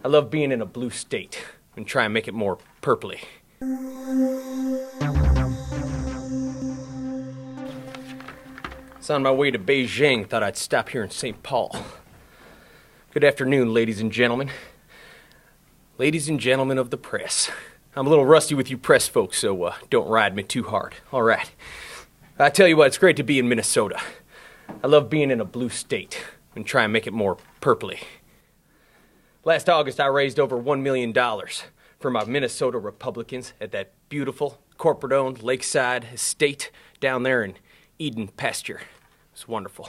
I love being in a blue state and try and make it more purpley. It's on my way to Beijing, thought I'd stop here in St. Paul. Good afternoon, ladies and gentlemen. Ladies and gentlemen of the press. I'm a little rusty with you press folks, so don't ride me too hard. All right. I tell you what, it's great to be in Minnesota. I love being in a blue state and try and make it more purpley. Last August, I raised over $1 million for my Minnesota Republicans at that beautiful, corporate-owned lakeside estate down there in Eden Pasture. It's wonderful.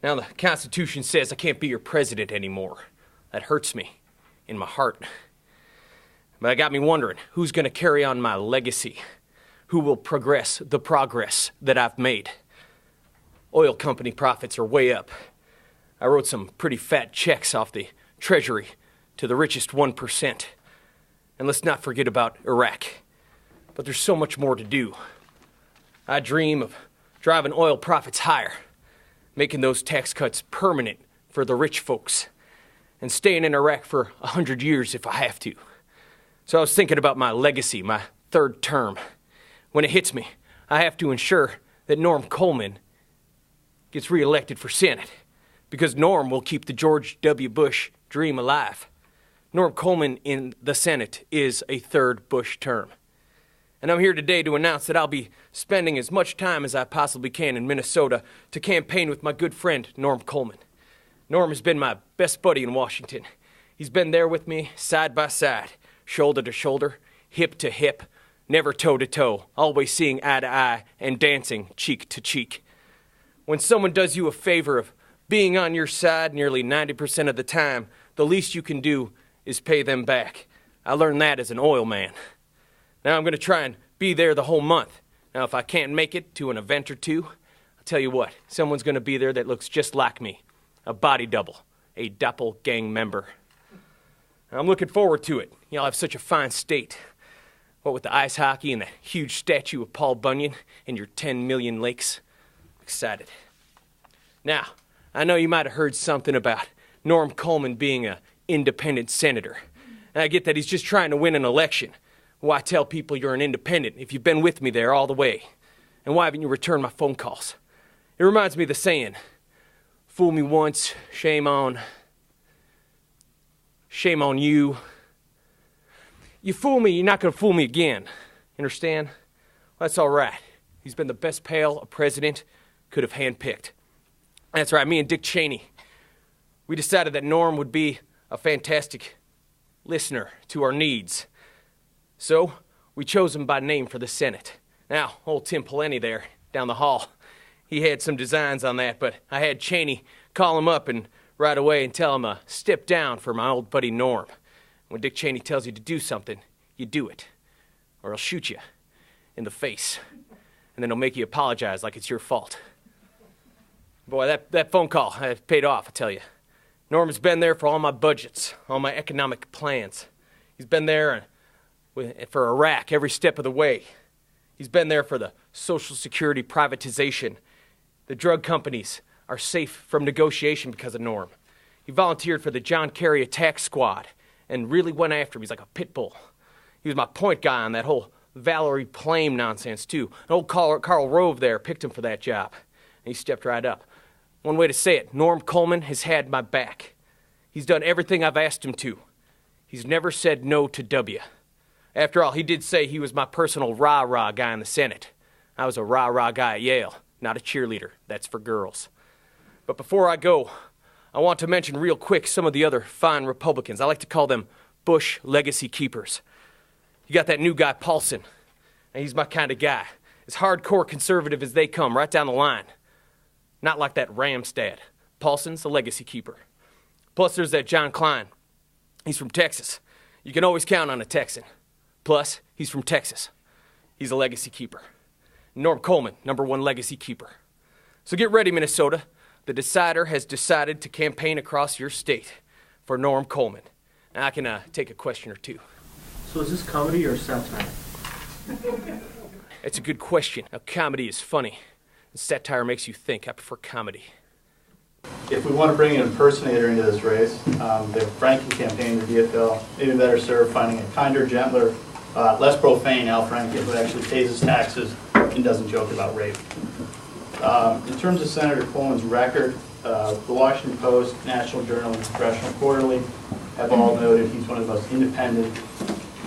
Now the Constitution says I can't be your president anymore. That hurts me in my heart. But it got me wondering, who's going to carry on my legacy? Who will progress the progress that I've made? Oil company profits are way up. I wrote some pretty fat checks off the Treasury to the richest 1%. And let's not forget about Iraq. But there's so much more to do. I dream of driving oil profits higher, making those tax cuts permanent for the rich folks, and staying in Iraq for 100 years if I have to. So I was thinking about my legacy, my third term. When it hits me, I have to ensure that Norm Coleman gets reelected for Senate, because Norm will keep the George W. Bush dream alive. Norm Coleman in the Senate is a third Bush term. And I'm here today to announce that I'll be spending as much time as I possibly can in Minnesota to campaign with my good friend, Norm Coleman. Norm has been my best buddy in Washington. He's been there with me, side by side, shoulder to shoulder, hip to hip, never toe to toe, always seeing eye to eye and dancing cheek to cheek. When someone does you a favor of being on your side nearly 90% of the time, the least you can do is pay them back. I learned that as an oil man. Now I'm going to try and be there the whole month. Now if I can't make it to an event or two, I'll tell you what, someone's going to be there that looks just like me. A body double, a doppelgang member. I'm looking forward to it. Y'all have such a fine state. What with the ice hockey and the huge statue of Paul Bunyan and your 10 million lakes. I'm excited. Now, I know you might have heard something about Norm Coleman being an independent senator. And I get that he's just trying to win an election. Why tell people you're an independent if you've been with me there all the way? And why haven't you returned my phone calls? It reminds me of the saying, fool me once, shame on you. You fool me, you're not going to fool me again. Understand? Well, that's all right. He's been the best pal a president could have handpicked. That's right, me and Dick Cheney. We decided that Norm would be a fantastic listener to our needs. So, we chose him by name for the Senate. Now, old Tim Pawlenty there, down the hall, he had some designs on that, but I had Cheney call him up and right away and tell him step down for my old buddy Norm. When Dick Cheney tells you to do something, you do it, or he'll shoot you in the face, and then he'll make you apologize like it's your fault. Boy, that phone call paid off, I tell you. Norman's been there for all my budgets, all my economic plans. He's been there for Iraq every step of the way. He's been there for the Social Security privatization. The drug companies are safe from negotiation because of Norm. He volunteered for the John Kerry attack squad and really went after him. He's like a pit bull. He was my point guy on that whole Valerie Plame nonsense, too. And old Karl Rove there picked him for that job. And he stepped right up. One way to say it, Norm Coleman has had my back. He's done everything I've asked him to. He's never said no to W. After all, he did say he was my personal rah-rah guy in the Senate. I was a rah-rah guy at Yale, not a cheerleader. That's for girls. But before I go, I want to mention real quick some of the other fine Republicans. I like to call them Bush legacy keepers. You got that new guy, Paulson. And he's my kind of guy. As hardcore conservative as they come, right down the line. Not like that Ramstad. Paulson's a legacy keeper. Plus, there's that John Klein. He's from Texas. You can always count on a Texan. Plus, he's from Texas. He's a legacy keeper. Norm Coleman, #1 legacy keeper. So get ready, Minnesota. The decider has decided to campaign across your state for Norm Coleman. Now I can take a question or two. So is this comedy or satire? It's a good question. Now, comedy is funny. And satire makes you think. I prefer comedy. If we want to bring an impersonator into this race, the Franken campaign, the DFL, maybe better served finding a kinder, gentler, less profane Al Franken who actually pays his taxes and doesn't joke about rape. In terms of Senator Coleman's record, the Washington Post, National Journal, and Congressional Quarterly have all noted he's one of the most independent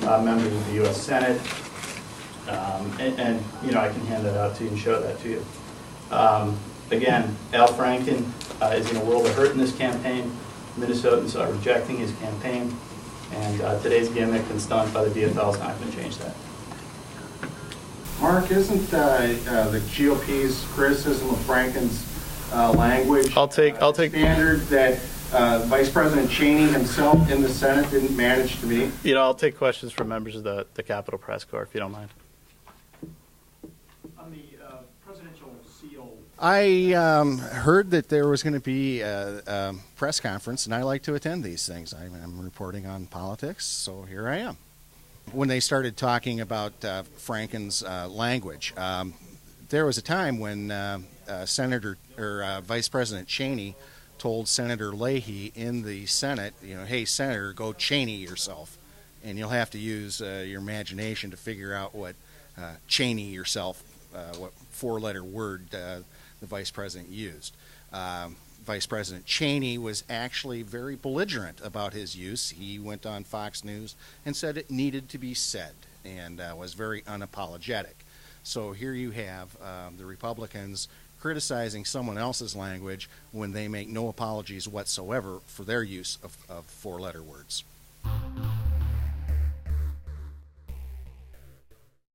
members of the U.S. Senate. And you know, I can hand that out to you and show that to you. Again, Al Franken is in a world of hurt in this campaign. Minnesotans are rejecting his campaign, and today's gimmick and stunt by the DFL is not going to change that. Mark, isn't the GOP's criticism of Franken's language I'll take standard that Vice President Cheney himself in the Senate didn't manage to meet? You know, I'll take questions from members of the Capitol Press Corps, if you don't mind. On the presidential seal. I heard that there was going to be a press conference, and I like to attend these things. I'm reporting on politics, so here I am. When they started talking about Franken's language, there was a time when Vice President Cheney told Senator Leahy in the Senate, you know, hey, Senator, go Cheney yourself. And you'll have to use your imagination to figure out what Cheney yourself, what four-letter word the Vice President used. Vice President Cheney was actually very belligerent about his use. He went on Fox News and said it needed to be said and was very unapologetic. So here you have the Republicans criticizing someone else's language when they make no apologies whatsoever for their use of four-letter words.